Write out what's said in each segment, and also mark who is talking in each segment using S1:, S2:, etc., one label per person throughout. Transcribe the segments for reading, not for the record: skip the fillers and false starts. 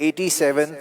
S1: 87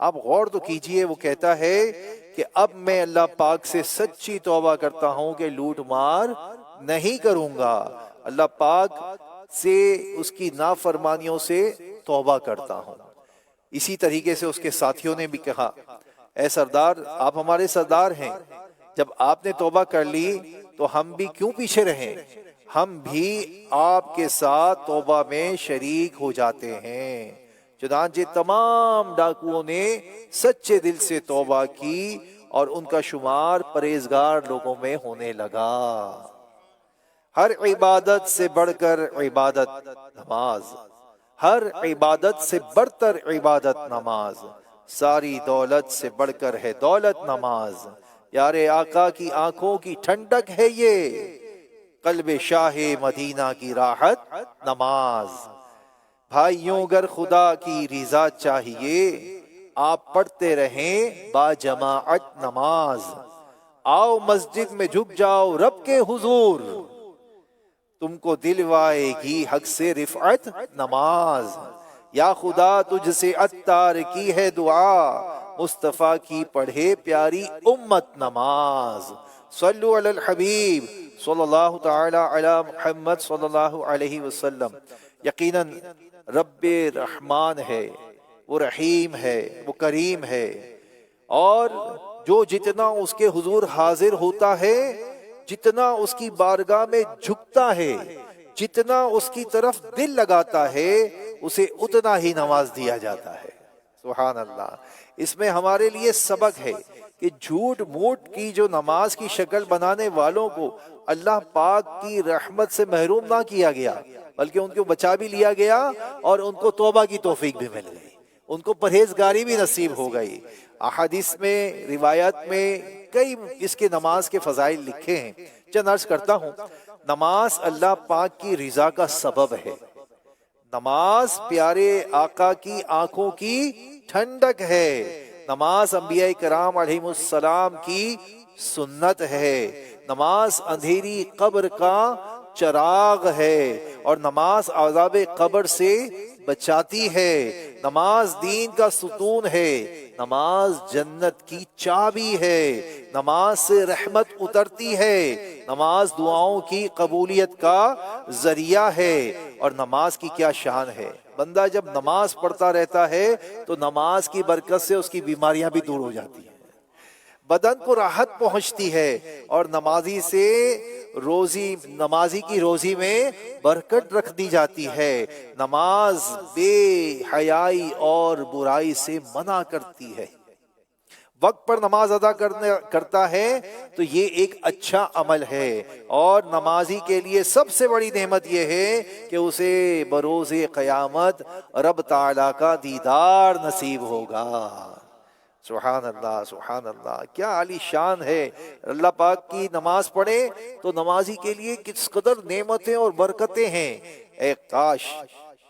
S1: آپ غور تو کیجئے، وہ کہتا ہے کہ اب میں اللہ پاک سے سچی توبہ کرتا ہوں کہ لوٹ مار نہیں کروں گا، اللہ پاک سے اس کی نافرمانیوں سے توبہ کرتا ہوں۔ اسی طریقے سے اس کے ساتھیوں نے بھی کہا، اے سردار، آپ ہمارے سردار ہیں، جب آپ نے توبہ کر لی تو ہم بھی کیوں پیچھے رہیں، ہم بھی آپ کے ساتھ توبہ میں شریک ہو جاتے ہیں۔ چنانچہ تمام ڈاکوؤں نے سچے دل سے توبہ کی اور ان کا شمار پرہیزگار لوگوں میں ہونے لگا۔ ہر عبادت سے بڑھ کر عبادت نماز، ہر عبادت سے برتر عبادت نماز، ساری دولت سے بڑھ کر ہے دولت نماز، پیارے آقا کی آنکھوں کی ٹھنڈک ہے یہ، قلب شاہ مدینہ کی راحت نماز۔ بھائیوں، اگر خدا کی رضا چاہیے آپ پڑھتے رہیں با جماعت نماز، آؤ مسجد میں جھک جاؤ رب کے حضور، تم کو دلوائے گی حق سے رفعت نماز۔ یا خدا تجھ سے عطار کی ہے دعا، مصطفیٰ کی پڑھے پیاری امت نماز۔ صلو علی الحبیب صلی اللہ تعالی علی محمد صلی اللہ علیہ وسلم۔ یقیناً رب رحمان ہے، وہ رحیم ہے، وہ کریم ہے، اور جو جتنا اس کے حضور حاضر ہوتا ہے، جتنا اس کی بارگاہ میں جھکتا ہے، جتنا اس کی طرف دل لگاتا ہے، اسے اتنا ہی نواز دیا جاتا ہے۔ سبحان اللہ۔ اس میں ہمارے لیے سبق ہے کہ جھوٹ موٹ کی جو نماز کی شکل بنانے والوں کو اللہ پاک کی رحمت سے محروم نہ کیا گیا، بلکہ ان کو بچا بھی لیا گیا اور ان کو توبہ کی توفیق بھی مل گئی، ان کو پرہیزگاری بھی نصیب ہو گئی۔ احادیث میں، روایت میں کئی اس کے نماز کے فضائل لکھے ہیں، چند عرض کرتا ہوں۔ نماز اللہ پاک کی رضا کا سبب ہے، نماز پیارے آقا کی آنکھوں کی ٹھنڈک ہے، نماز انبیاء کرام علیہ السلام کی سنت ہے، نماز اندھیری قبر کا چراغ ہے، اور نماز عذاب قبر سے بچاتی ہے، نماز دین کا ستون ہے، نماز جنت کی چابی ہے، نماز سے رحمت اترتی ہے، نماز دعاؤں کی قبولیت کا ذریعہ ہے۔ اور نماز کی کیا شان ہے، بندہ جب نماز پڑھتا رہتا ہے تو نماز کی برکت سے اس کی بیماریاں بھی دور ہو جاتی ہیں، بدن کو راحت پہنچتی ہے، اور نمازی کی روزی میں برکت رکھ دی جاتی ہے۔ نماز بے حیائی اور برائی سے منع کرتی ہے۔ وقت پر نماز ادا کرتا ہے تو یہ ایک اچھا عمل ہے، اور نمازی کے لیے سب سے بڑی نعمت یہ ہے کہ اسے بروز قیامت رب تعالیٰ کا دیدار نصیب ہوگا۔ سبحان اللہ، سبحان اللہ، کیا عالی شان ہے۔ اللہ پاک کی نماز پڑھے تو نمازی کے لیے کس قدر نعمتیں اور برکتیں ہیں۔ اے کاش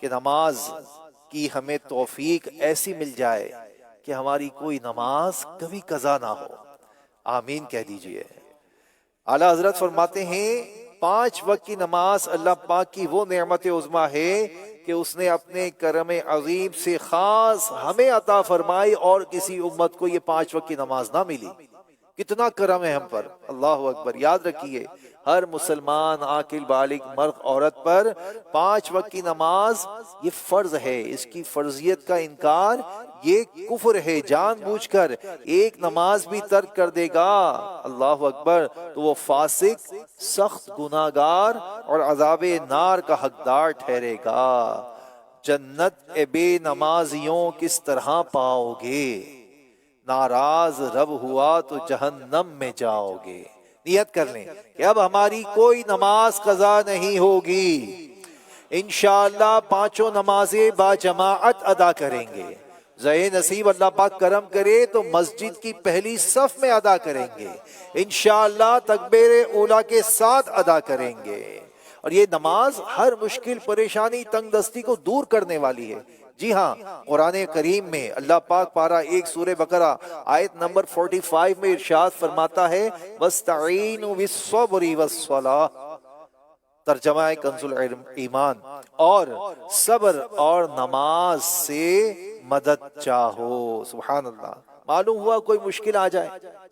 S1: کہ نماز کی ہمیں توفیق ایسی مل جائے کہ ہماری کوئی نماز کبھی قضا نہ ہو۔ آمین کہہ دیجئے۔ اعلیٰ حضرت فرماتے ہیں 5 وقت کی نماز اللہ پاک کی وہ نعمت عظمیٰ ہے کہ اس نے اپنے کرم عظیم سے خاص ہمیں عطا فرمائی، اور کسی امت کو یہ 5 وقت کی نماز نہ ملی۔ کتنا کرم ہے ہم پر، اللہ اکبر۔ یاد رکھیے، ہر مسلمان عاقل بالغ مرد عورت پر 5 وقت کی نماز یہ فرض ہے۔ اس کی فرضیت کا انکار یہ کفر ہے۔ جان بوجھ کر ایک نماز بھی ترک کر دے گا، اللہ اکبر، تو وہ فاسق، سخت گناہگار اور عذاب نار کا حقدار ٹھہرے گا۔ جنت اے بے نمازیوں کس طرح پاؤ گے، ناراض رب ہوا تو جہنم میں جاؤ گے۔ نیت کر لیں کہ اب ہماری کوئی نماز قضا نہیں ہوگی، انشاءاللہ 5 نمازیں با جماعت ادا کریں گے۔ ذہن نصیب اللہ پاک کرم کرے تو مسجد کی پہلی صف میں ادا کریں گے، انشاءاللہ تکبیر اولیٰ کے ساتھ ادا کریں گے۔ اور یہ نماز ہر مشکل، پریشانی، تنگ دستی کو دور کرنے والی ہے۔ جی ہاں، قرآن کریم میں اللہ پاک پارہ 1 سورہ بقرہ آیت نمبر 45 میں ارشاد فرماتا ہے وَاسْتَعِینُوا بِالصَّبْرِ وَالصَّلَاةِ، ترجمہ ہے کنز الایمان، اور صبر اور نماز سے مدد چاہو۔ سبحان اللہ۔ معلوم ہوا کوئی مشکل آ جائے،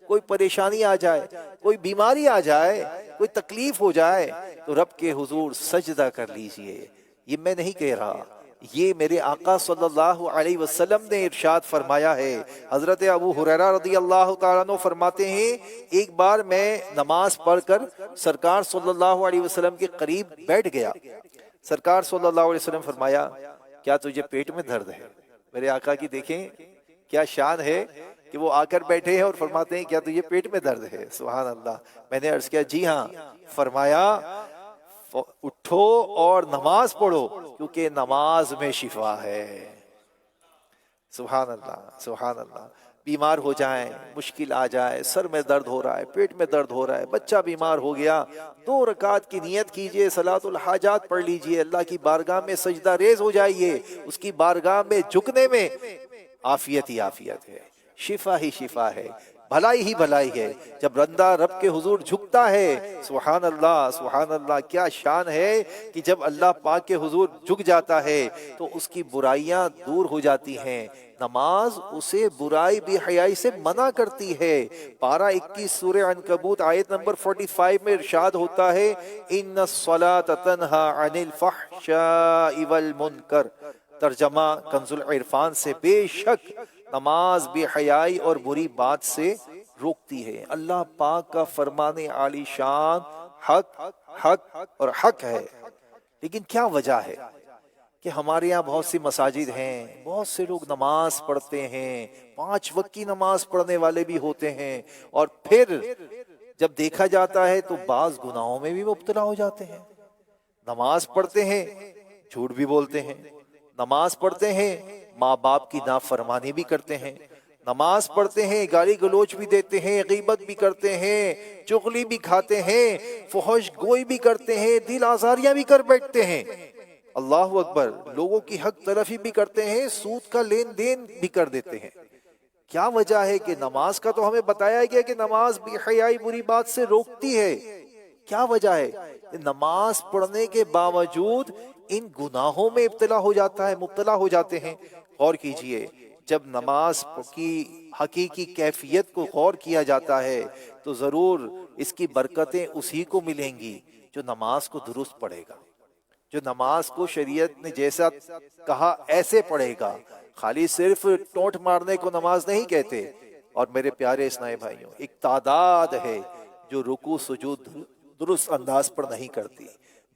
S1: کوئی پریشانی آ جائے، کوئی بیماری آ جائے، کوئی تکلیف ہو جائے تو رب کے حضور سجدہ کر لیجئے۔ یہ میں نہیں کہہ رہا، یہ میرے آقا صلی اللہ علیہ وسلم نے ارشاد فرمایا ہے۔ حضرت ابو ہریرہ رضی اللہ تعالیٰ عنہ فرماتے ہیں ایک بار میں نماز پڑھ کر سرکار صلی اللہ علیہ وسلم کے قریب بیٹھ گیا۔ سرکار صلی اللہ علیہ وسلم فرمایا کیا تجھے پیٹ میں درد ہے؟ میرے آقا کی دیکھیں کیا شان ہے کہ وہ آ کر بیٹھے ہیں اور فرماتے ہیں کیا تجھے پیٹ میں درد ہے؟ سبحان اللہ۔ میں نے عرض کیا جی ہاں۔ فرمایا اٹھو اور نماز پڑھو کیونکہ نماز میں شفا ہے۔ سبحان اللہ، سبحان اللہ۔ بیمار ہو جائیں، مشکل آ جائے، سر میں درد ہو رہا ہے، پیٹ میں درد ہو رہا ہے، بچہ بیمار ہو گیا، 2 رکعت کی نیت کیجئے، صلاۃ الحاجات پڑھ لیجئے، اللہ کی بارگاہ میں سجدہ ریز ہو جائیے۔ اس کی بارگاہ میں جھکنے میں عافیت ہی عافیت ہے، شفا ہی شفا ہے، بھلائی ہی بھلائی ہے۔ جب بندہ رب کے حضور جھکتا ہے، سبحان اللہ، سبحان اللہ، کیا شان ہے کہ جب اللہ پاک کے حضور جھک جاتا ہے تو اس کی برائیاں دور ہو جاتی ہیں۔ نماز اسے برائی بے حیائی سے منع کرتی ہے۔ پارہ 21 سورہ عنکبوت آیت نمبر 45 میں ارشاد ہوتا ہے ان الصلاۃ تنہی عن الفحشاء والمنکر۔ ترجمہ کنز العرفان سے، بے شک نماز بے حیائی اور بری بات سے روکتی ہے۔ اللہ پاک کا فرمان عالی شان حق حق اور حق ہے۔ لیکن کیا وجہ ہے کہ ہمارے یہاں بہت سی مساجد ہیں، بہت سے لوگ نماز پڑھتے ہیں، 5 وقت کی نماز پڑھنے والے بھی ہوتے ہیں، اور پھر جب دیکھا جاتا ہے تو بعض گناہوں میں بھی مبتلا ہو جاتے ہیں۔ نماز پڑھتے ہیں، جھوٹ بھی بولتے ہیں، نماز پڑھتے ہیں، ماں باپ کی نافرمانی بھی کرتے ہیں، نماز پڑھتے ہیں، گالی گلوچ بھی دیتے ہیں، غیبت بھی کرتے ہیں، چغلی بھی کھاتے ہیں، فحش گوئی بھی کرتے ہیں، دل آزاریاں بھی کر بیٹھتے ہیں، اللہ اکبر، لوگوں کی حق تلفی بھی کرتے ہیں، سود کا لین دین بھی کر دیتے ہیں۔ کیا وجہ ہے کہ نماز کا تو ہمیں بتایا گیا کہ نماز بے حیائی بری بات سے روکتی ہے۔ کیا وجہ ہے؟ نماز پڑھنے کے باوجود ان گناہوں میں مبتلا ہو جاتے ہیں۔ غور کیجئے، جب نماز کی حقیقی کیفیت کو غور کیا جاتا ہے تو ضرور اس کی برکتیں اسی کو ملیں گی جو نماز کو درست پڑھے گا، جو نماز کو شریعت نے جیسا کہا ایسے پڑھے گا۔ خالی صرف ٹونٹ مارنے کو نماز نہیں کہتے۔ اور میرے پیارے اسلامی بھائیوں، ایک تعداد ہے جو رکوع سجود درست انداز پر نہیں کرتی،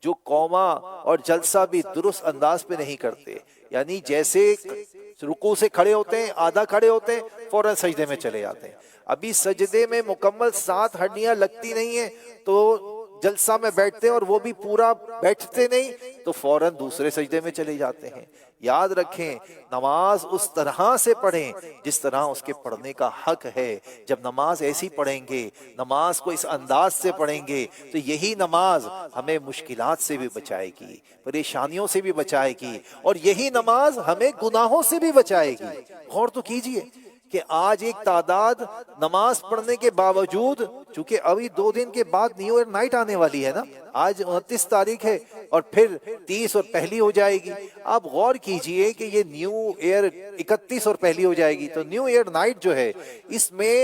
S1: جو قوما اور جلسہ بھی درست انداز پہ نہیں کرتے، یعنی جیسے رکوع سے کھڑے ہوتے ہیں، آدھا کھڑے ہوتے ہیں، فوراً سجدے میں چلے جاتے ہیں۔ ابھی سجدے میں مکمل 7 ہڈیاں لگتی نہیں ہیں تو جلسہ میں بیٹھتے ہیں، اور وہ بھی پورا بیٹھتے نہیں تو فوراً دوسرے سجدے میں چلے جاتے ہیں۔ یاد رکھیں، نماز اس طرح سے پڑھیں جس طرح اس کے پڑھنے کا حق ہے۔ جب نماز ایسی پڑھیں گے، نماز کو اس انداز سے پڑھیں گے تو یہی نماز ہمیں مشکلات سے بھی بچائے گی، پریشانیوں سے بھی بچائے گی، اور یہی نماز ہمیں گناہوں سے بھی بچائے گی۔ غور تو کیجئے کہ آج ایک تعداد نماز پڑھنے کے باوجود، چونکہ ابھی 2 دن کے بعد نیو ایئر نائٹ آنے والی ہے نا، آج 29 تاریخ ہے اور پھر 30 اور پہلی ہو جائے گی۔ آپ غور کیجئے کہ یہ نیو ایئر 31 اور پہلی ہو جائے گی، تو نیو ایئر نائٹ جو ہے اس میں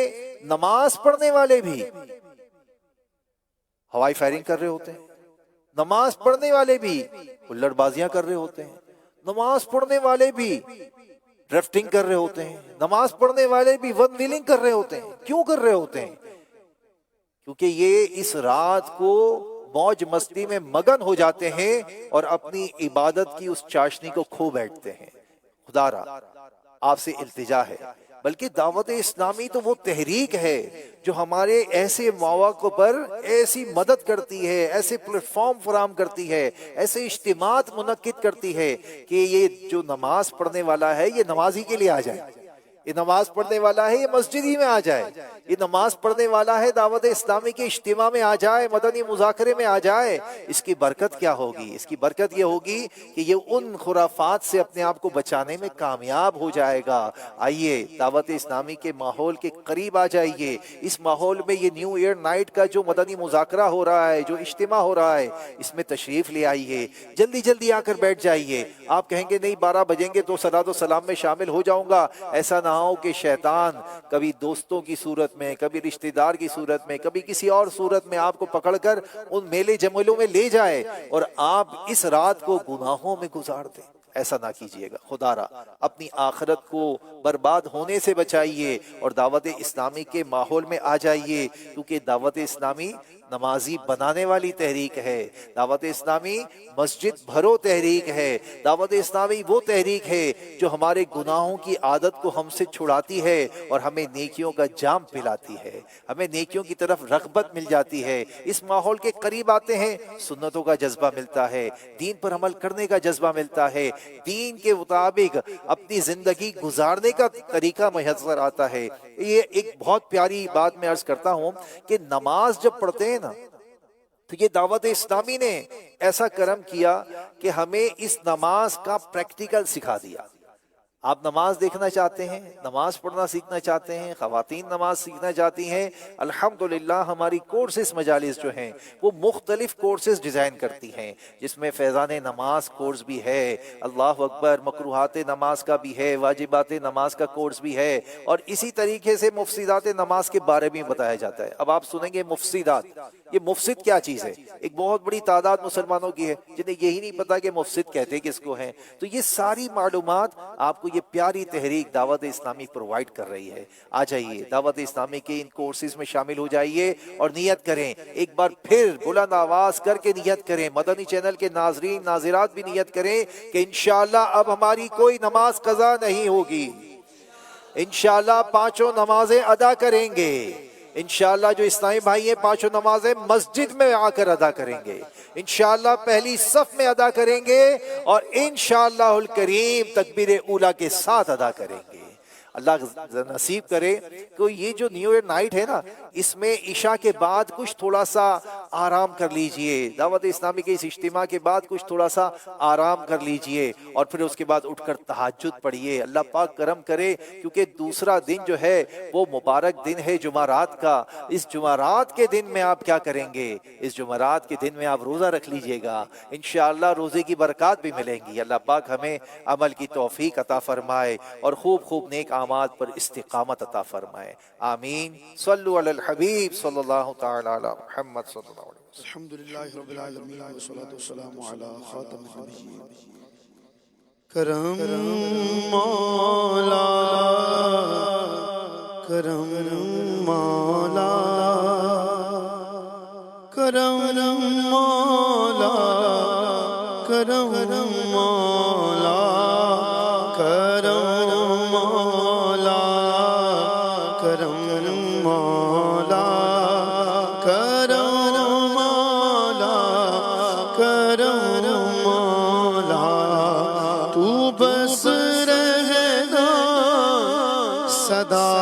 S1: نماز پڑھنے والے بھی ہوائی فائرنگ کر رہے ہوتے ہیں، نماز پڑھنے والے بھی الڑ بازیاں کر رہے ہوتے ہیں، نماز پڑھنے والے بھی ڈرفٹنگ کر رہے ہوتے ہیں، نماز پڑھنے والے بھی ون ویلنگ کر رہے ہوتے ہیں۔ کیوں کر رہے ہوتے ہیں؟ کیونکہ یہ اس رات کو موج مستی میں مگن ہو جاتے ہیں اور اپنی عبادت کی اس چاشنی کو کھو بیٹھتے ہیں۔ خدا را آپ سے التجا ہے، بلکہ دعوت اسلامی تو وہ تحریک ہے جو ہمارے ایسے مواقع پر ایسی مدد کرتی ہے، ایسے پلیٹ فارم فراہم کرتی ہے، ایسے اجتماعات منعقد کرتی ہے کہ یہ جو نماز پڑھنے والا ہے یہ نمازی کے لیے آ جائے، یہ نماز پڑھنے والا ہے یہ مسجد ہی میں آ جائے، یہ نماز پڑھنے والا ہے دعوت اسلامی کے اجتماع میں آ جائے، مدنی مذاکرے میں آ جائے، اس کی برکت کیا ہوگی؟ اس کی برکت یہ ہوگی کہ یہ ان خرافات سے اپنے آپ کو بچانے میں کامیاب ہو جائے گا۔ آئیے دعوت اسلامی کے ماحول کے قریب آ جائیے، اس ماحول میں یہ نیو ایئر نائٹ کا جو مدنی مذاکرہ ہو رہا ہے، جو اجتماع ہو رہا ہے، اس میں تشریف لے آئیے، جلدی جلدی آ کر بیٹھ جائیے۔ آپ کہیں گے نہیں 12 بجیں گے تو صلاۃ و سلام میں شامل ہو جاؤں گا، ایسا نہ ہو کہ شیطان کبھی دوستوں کی صورت میں، کبھی رشتہ دار کی صورت میں، کبھی کسی اور صورت میں آپ کو پکڑ کر ان میلے جملوں میں لے جائے اور آپ اس رات کو گناہوں میں گزار دیں۔ ایسا نہ کیجئے گا، خدا را اپنی آخرت کو برباد ہونے سے بچائیے اور دعوت اسلامی کے ماحول میں آ جائیے، کیونکہ دعوت اسلامی نمازی بنانے والی تحریک ہے، دعوت اسلامی مسجد بھرو تحریک ہے، دعوت اسلامی وہ تحریک ہے جو ہمارے گناہوں کی عادت کو ہم سے چھڑاتی ہے اور ہمیں نیکیوں کا جام پلاتی ہے، ہمیں نیکیوں کی طرف رغبت مل جاتی ہے۔ اس ماحول کے قریب آتے ہیں، سنتوں کا جذبہ ملتا ہے، دین پر عمل کرنے کا جذبہ ملتا ہے، دین کے مطابق اپنی زندگی گزارنے کا طریقہ میسر آتا ہے۔ یہ ایک بہت پیاری بات میں عرض کرتا ہوں کہ نماز جب پڑھتے ہیں نا تو یہ دعوت اسلامی نے ایسا کرم کیا کہ ہمیں اس نماز کا پریکٹیکل سکھا دیا۔ آپ نماز دیکھنا چاہتے ہیں، نماز پڑھنا سیکھنا چاہتے ہیں، خواتین نماز سیکھنا چاہتی ہیں، الحمدللہ ہماری کورسز مجالس جو ہیں وہ مختلف کورسز ڈیزائن کرتی ہیں، جس میں فیضان نماز کورس بھی ہے، اللہ اکبر، مکروہات نماز کا بھی ہے، واجبات نماز کا کورس بھی ہے، اور اسی طریقے سے مفسدات نماز کے بارے میں بتایا جاتا ہے۔ اب آپ سنیں گے مفسدات، یہ مفسد کیا چیز ہے؟ ایک بہت بڑی تعداد مسلمانوں کی ہے جنہیں یہی نہیں پتا کہ مفسد کہتے کس کو ہیں۔ تو یہ ساری معلومات آپ کو یہ پیاری تحریک دعوت اسلامی پرووائیڈ کر رہی ہے۔ آ جائیے دعوت اسلامی کے ان کورسز میں شامل ہو جائیے اور نیت کریں، ایک بار پھر بلند آواز کر کے نیت کریں، مدنی چینل کے ناظرین ناظرات بھی نیت کریں کہ انشاءاللہ اب ہماری کوئی نماز قضا نہیں ہوگی، انشاءاللہ پانچوں نمازیں ادا کریں گے، انشاءاللہ جو اسلامی بھائی ہیں پانچوں نمازیں مسجد میں آ کر ادا کریں گے، انشاءاللہ پہلی صف میں ادا کریں گے، اور انشاءاللہ الکریم تکبیر اولیٰ کے ساتھ ادا کریں گے۔ اللہ نصیب کرے کہ یہ جو نیو ایئر نائٹ ہے نا، اس میں عشاء کے بعد کچھ تھوڑا سا آرام کر لیجئے، دعوت اسلامی کے اس اجتماع کے بعد کچھ تھوڑا سا آرام کر لیجئے، اور پھر اس کے بعد اٹھ کر تہجد پڑھیے۔ اللہ پاک کرم کرے، کیونکہ دوسرا دن جو ہے وہ مبارک دن ہے جمعرات کا۔ اس جمعرات کے دن میں آپ کیا کریں گے؟ اس جمعرات کے دن میں آپ روزہ رکھ لیجئے گا، انشاءاللہ روزے کی برکات بھی ملیں گی۔ اللہ پاک ہمیں عمل کی توفیق عطا فرمائے اور خوب خوب نیک اعمال پر استقامت عطا فرمائے، آمین۔ صلو علی الحبیب صلی اللہ تعالی علی محمد صلی اللہ علیہ وسلم۔
S2: الحمدللہ رب العالمین والصلاة والسلام علی خاتم النبیین۔ کرم مولا، کرم مولا، کرم مولا، کرم مولا، کرم مولا، کرم مولا، کرم مولا، کرم مولا، تو بس رہنا سدا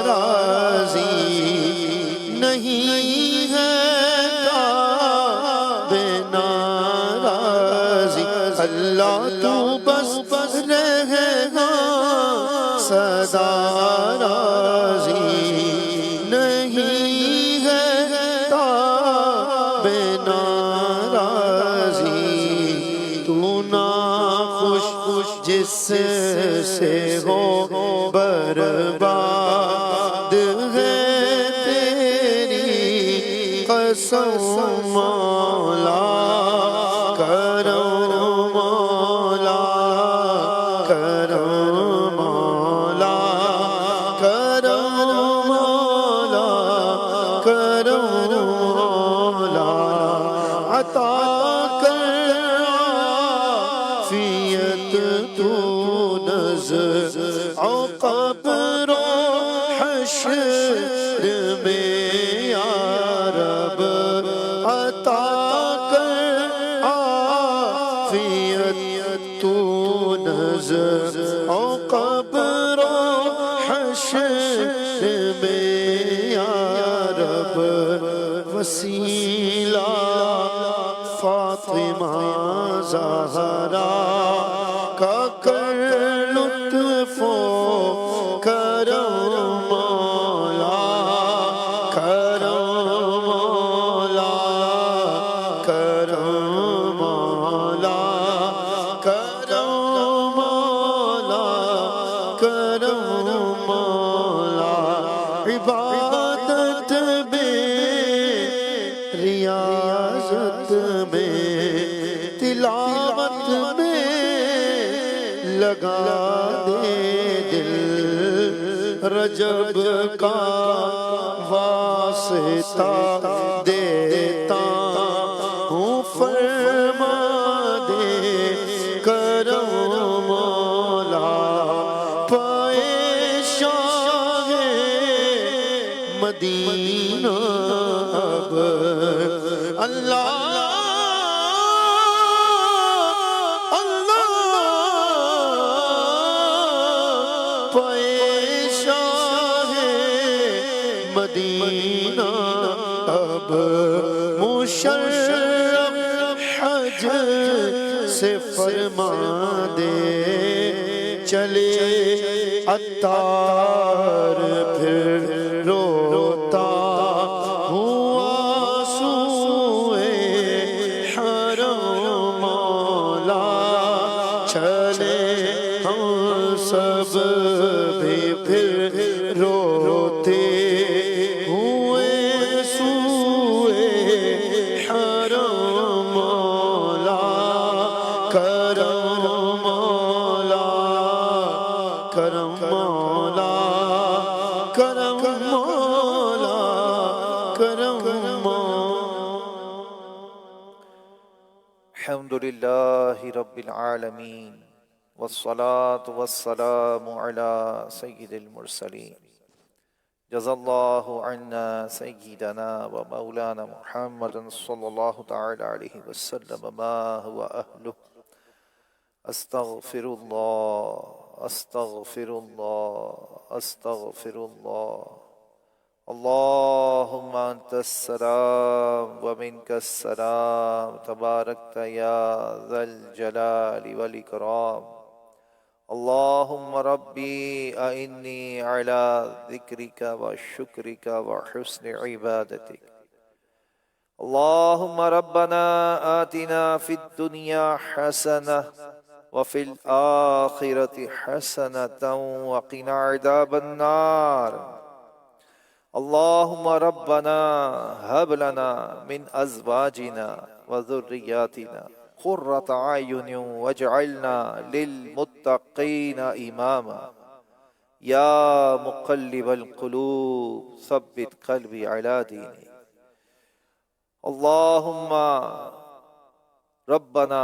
S2: راضی، نہیں ہے کعبہ ناراضی، اللہ تو بس رہنا سدا راضی، نہیں ہے کعبہ ناراضی، تو ناخوش جس سے ہو برباد ہے تیری قسم مولا، کرم مولا، کرم مولا، کرم مولا، کرم مولا، عطا کر عافیت تو نظر قبر و حشر میں یا رب، عطا کر عافیت تو نظر قبر و حشر میں یا رب وسیلہ فاطمہ زہرا کا کر لطف و کرم مولا، کرم مولا، کرم مولا، کرم مولا، کرم مولا، عبادت میں ریاضت میں تلاوت میں لگا دے دل، رجب کا واسطہ دیتا ہوں، فرما دے کرم مولا، پائے شاہ مدینہ اب اللہ مدینہ اب مشرف حج سے فرما دے، چلے عطار پھر روتا ہوا سوئے حرم مولا، چلے ہم سب بھی پھر روتے
S1: الحمد للہ رب العالمین والصلاة والسلام علی سید المرسلین، جزا اللہ عنا سیدنا و مولانا محمد صلی اللہ تعالی علیہ وسلم ما هو اہلہ، استغفر اللہ استغفر اللہ استغفر اللہ، اللہم انت السلام ومنک السلام تبارکت یا ذا الجلال والاکرام، اللہم ربی اعنی علی ذکرک وشکرک وحسن عبادتک، اللہم ربنا آتنا فی الدنیا حسنہ وفی الآخرۃ حسنۃ وقنا عذاب النار، اللہم ربنا ہب لنا من ازواجنا وذریاتنا قرۃ اعین واجعلنا للمتقین اماما، یا مقلب القلوب ثبت قلبی علی دینک، اللہم ربنا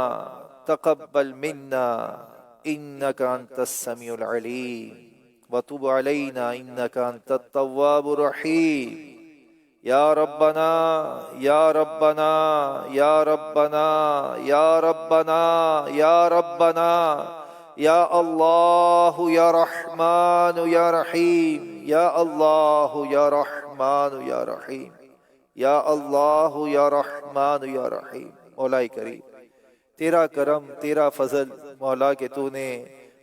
S1: تقبل منا انک انت السمیع العلیم وتب علینا انک انت التواب الرحیم، یا ربنا یا ربنا یا ربنا یا ربنا یا ربنا یا اللہ یا رحمان یا رحیم، یا اللہ یا رحمان یا رحیم، یا اللہ یا رحمان یا رحیم۔ مولا کریم، تیرا کرم تیرا فضل مولا کہ تو نے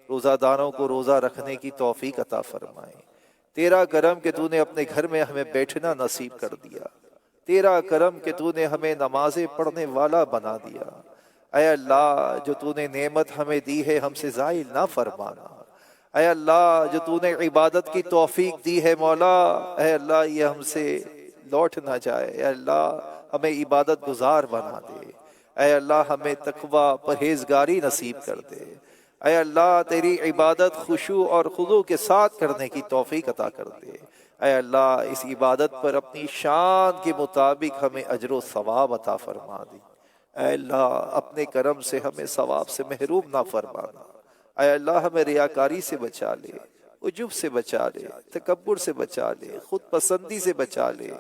S1: روزہ داروں کو روزہ رکھنے کی توفیق عطا فرمائے، تیرا کرم کہ تو نے اپنے گھر میں ہمیں بیٹھنا نصیب کر دیا، تیرا کرم کہ تو نے ہمیں نمازیں پڑھنے والا بنا دیا، اے اللہ جو تو نے نعمت ہمیں دی ہے ہم سے زائل نہ فرمانا، اے اللہ جو تو نے عبادت کی توفیق دی ہے مولا، اے اللہ یہ ہم سے لوٹ نہ جائے، اے اللہ ہمیں عبادت گزار بنا دے، اے اللہ ہمیں تقوی پرہیزگاری نصیب کر دے، اے اللہ تیری عبادت خشوع اور خضوع کے ساتھ کرنے کی توفیق عطا کر دے، اے اللہ اس عبادت پر اپنی شان کے مطابق ہمیں اجر و ثواب عطا فرما دی، اے اللہ اپنے کرم سے ہمیں ثواب سے محروم نہ فرمانا، اے اللہ ہمیں ریاکاری سے بچا لے، عجب سے بچا لے، تکبر سے بچا لے، خود پسندی سے بچا لے،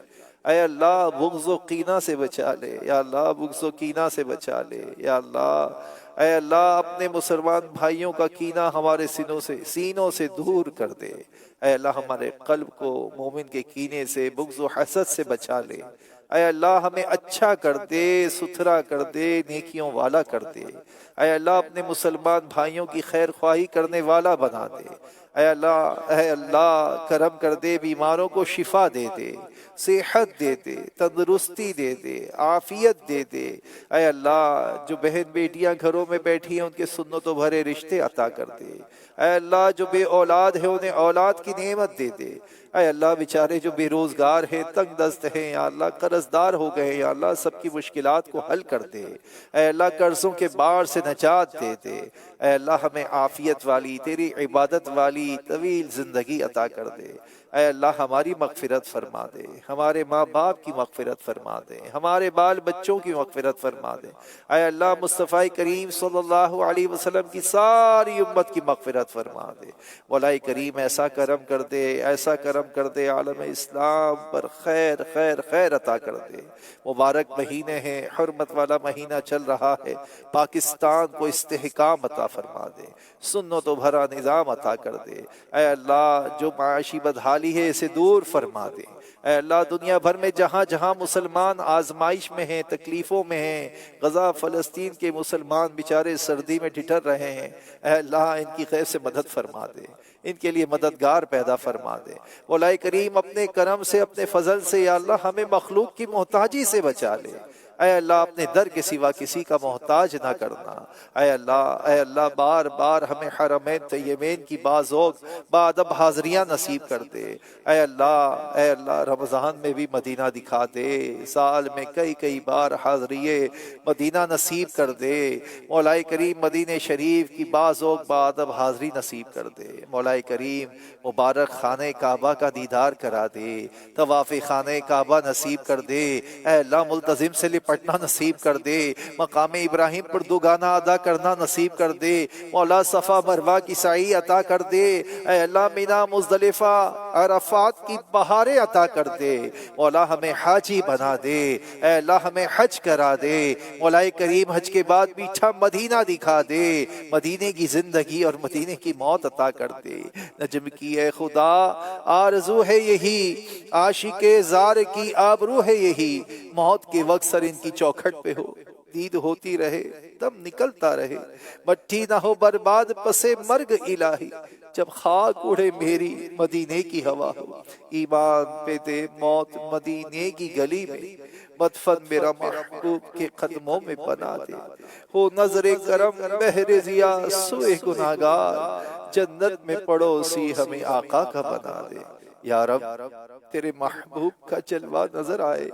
S1: اے اللہ بغض و کینہ سے بچا لے، یا اللہ بغض و کینہ سے بچا لے، یا اللہ اے اللہ اپنے مسلمان بھائیوں کا کینہ ہمارے سینوں سے دور کر دے۔ اے اللہ ہمارے قلب کو مومن کے کینے سے، بغض و حسد سے بچا لے۔ اے اللہ ہمیں اچھا کر دے، ستھرا کر دے، نیکیوں والا کر دے۔ اے اللہ اپنے مسلمان بھائیوں کی خیر خواہی کرنے والا بنا دے۔ اے اللہ کرم کر دے، بیماروں کو شفا دے دے، صحت دے دے، تندرستی دے دے، عافیت دے دے۔ اے اللہ جو بہن بیٹیاں گھروں میں بیٹھی ہیں ان کے سنتوں بھرے رشتے عطا کر دے۔ اے اللہ جو بے اولاد ہے انہیں اولاد کی نعمت دے دے۔ اے اللہ بیچارے جو بے روزگار ہیں، تنگ دست ہیں، یا اللہ قرض دار ہو گئے، یا اللہ سب کی مشکلات کو حل کر دے۔ اے اللہ قرضوں کے بار سے نجات دے دے۔ اے اللہ ہمیں عافیت والی، تیری عبادت والی طویل زندگی عطا کر دے۔ اے اللہ ہماری مغفرت فرما دے، ہمارے ماں باپ کی مغفرت فرما دے، ہمارے بال بچوں کی مغفرت فرما دے۔ اے اللہ مصطفیٰ کریم صلی اللہ علیہ وسلم کی ساری امت کی مغفرت فرما دے۔ مولا کریم ایسا کرم کر دے، ایسا کرم کر دے، عالم اسلام پر خیر خیر خیر عطا کر دے۔ مبارک مہینے ہیں، حرمت والا مہینہ چل رہا ہے، پاکستان کو استحکام عطا فرما دے، سنتوں بھرا نظام عطا کر دے۔ اے اللہ جو معاشی بدحالی ہے اسے دور فرما دے۔ اے اللہ دنیا بھر میں جہاں جہاں مسلمان آزمائش میں ہیں، تکلیفوں میں ہیں، غزہ فلسطین کے مسلمان بیچارے سردی میں ٹھٹر رہے ہیں، اے اللہ ان کی خیر سے مدد فرما دے، ان کے لیے مددگار پیدا فرما دے۔ مولا کریم اپنے کرم سے، اپنے فضل سے یا اللہ ہمیں مخلوق کی محتاجی سے بچا لے۔ اے اللہ اپنے در کے سوا کسی کا محتاج نہ کرنا۔ اے اللہ بار بار ہمیں حرمین طیبین کی بازوق بادب حاضریاں نصیب کر دے۔ اے اللہ رمضان میں بھی مدینہ دکھا دے، سال میں کئی بار حاضری مدینہ نصیب کر دے۔ مولا کریم مدینہ شریف کی بازوق بادب حاضری نصیب کر دے۔ مولا کریم مبارک خانہ کعبہ کا دیدار کرا دے، طواف خانہ کعبہ نصیب کر دے۔ اے اللہ ملتزم سے پڑھنا نصیب کر دے، مقام ابراہیم پر دو گانا ادا کرنا نصیب کر دے۔ مولا صفا مروہ کی سعی عطا کر دے۔ اے اللہ مینا مزدلفہ عرفات کی بہاریں عطا کر دے۔ مولا ہمیں حاجی بنا دے، اے اللہ ہمیں حج کرا دے۔ مولا کریم حج کے بعد میٹھا مدینہ دکھا دے، مدینے کی زندگی اور مدینے کی موت عطا کر دے۔ نجم کی اے خدا آرزو ہے یہی، عاشق زار کی آبرو ہے یہی، موت کے وقت سر ان کی چوکھٹ پہ ہو، دید ہوتی رہے، دم نکلتا رہے، مٹی نہ ہو برباد پسے مرگ الہی، جب خاک اڑے میری مدینے کی ہوا ہو، ایمان پہ دے موت مدینے کی گلی میں، مدفن میرا محبوب کے قدموں میں بنا دے، ہو نظر کرم بحر ضیا سوئے گناہگار، جنت میں پڑوسی ہمیں آقا کا بنا دے۔ یا رب تیرے محبوب کا جلوہ نظر آئے،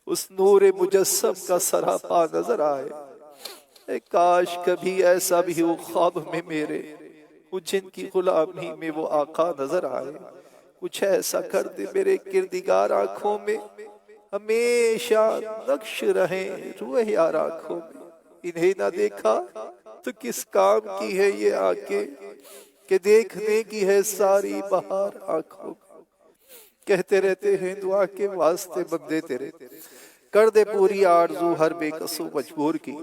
S1: اس نور مجسم کا سراپا نظر آئے، اے کاش کبھی ایسا بھی ہو خواب میں میرے، جن کی غلامی میں وہ آقا نظر آئے، کچھ ایسا کر دے میرے کردگار آنکھوں میں، ہمیشہ نقش رہیں روح یار آنکھوں میں، انہیں نہ دیکھا تو کس کام کی ہے یہ آنکھیں، کہ دیکھنے کی ہے ساری بہار آنکھوں میں، کہتے رہتے ہیں دعا کے واسطے بندے تیرے، کر دے پوری آرزو ہر بے قصو مجبور کی۔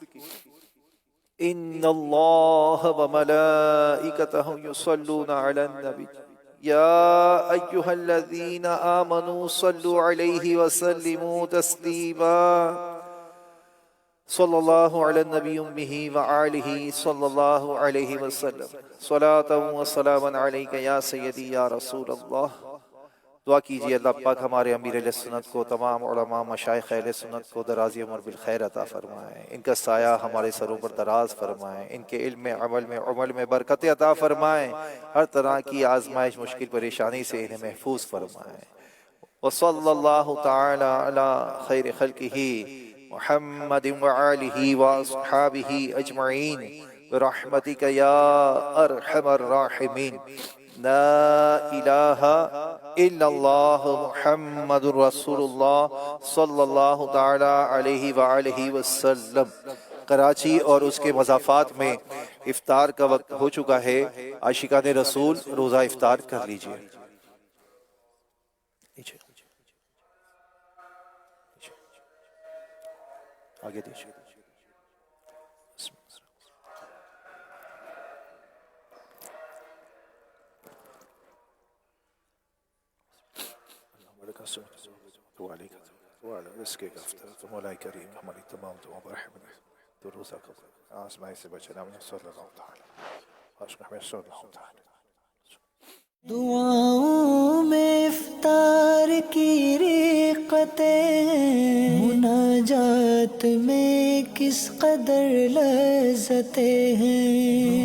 S1: ان اللہ وملائکتہ یصلون علی النبی یا ایہا الذین آمنوا صلوا علیہ وسلموا تسلیما صلی اللہ علی النبی امہ وآلہ صلی اللہ علیہ وسلم صلاة و سلاما علیک یا سیدی یا رسول اللہ۔ دعا کیجئے اللہ پاک ہمارے امیر اہل سنت کو، تمام علماء مشائخ اہل سنت کو درازی عمر بالخیر عطا فرمائیں، ان کا سایہ ہمارے سروں پر دراز فرمائیں، ان کے علم میں عمل میں برکت عطا فرمائیں، ہر طرح کی آزمائش مشکل پریشانی سے انہیں محفوظ فرمائیں۔ وصلی اللہ تعالی علی خیر خلقہ محمد وآلہ واصحابہ اجمعین برحمتک یا ارحم الراحمین۔ لا الہ الا اللہ محمد رسول اللہ صلی اللہ تعالی علیہ وآلہ وسلم۔ کراچی اور اس کے مضافات میں افطار کا وقت ہو چکا ہے، عاشقان رسول روزہ افطار کر لیجئے۔ آگے دیجئے۔ لك السنة وعليك وعلى رزقك أفطرت مولاي كريم ہماری تمام دعاؤں پر رحم رکھ تو روزہ قبول آسمائی سے بچنا من صلی اللہ تعالی واشرح من صلی اللہ تعالی
S3: دعاؤں میں افطار کی رقتیں ہیں، مناجات میں کس قدر لذتیں ہیں،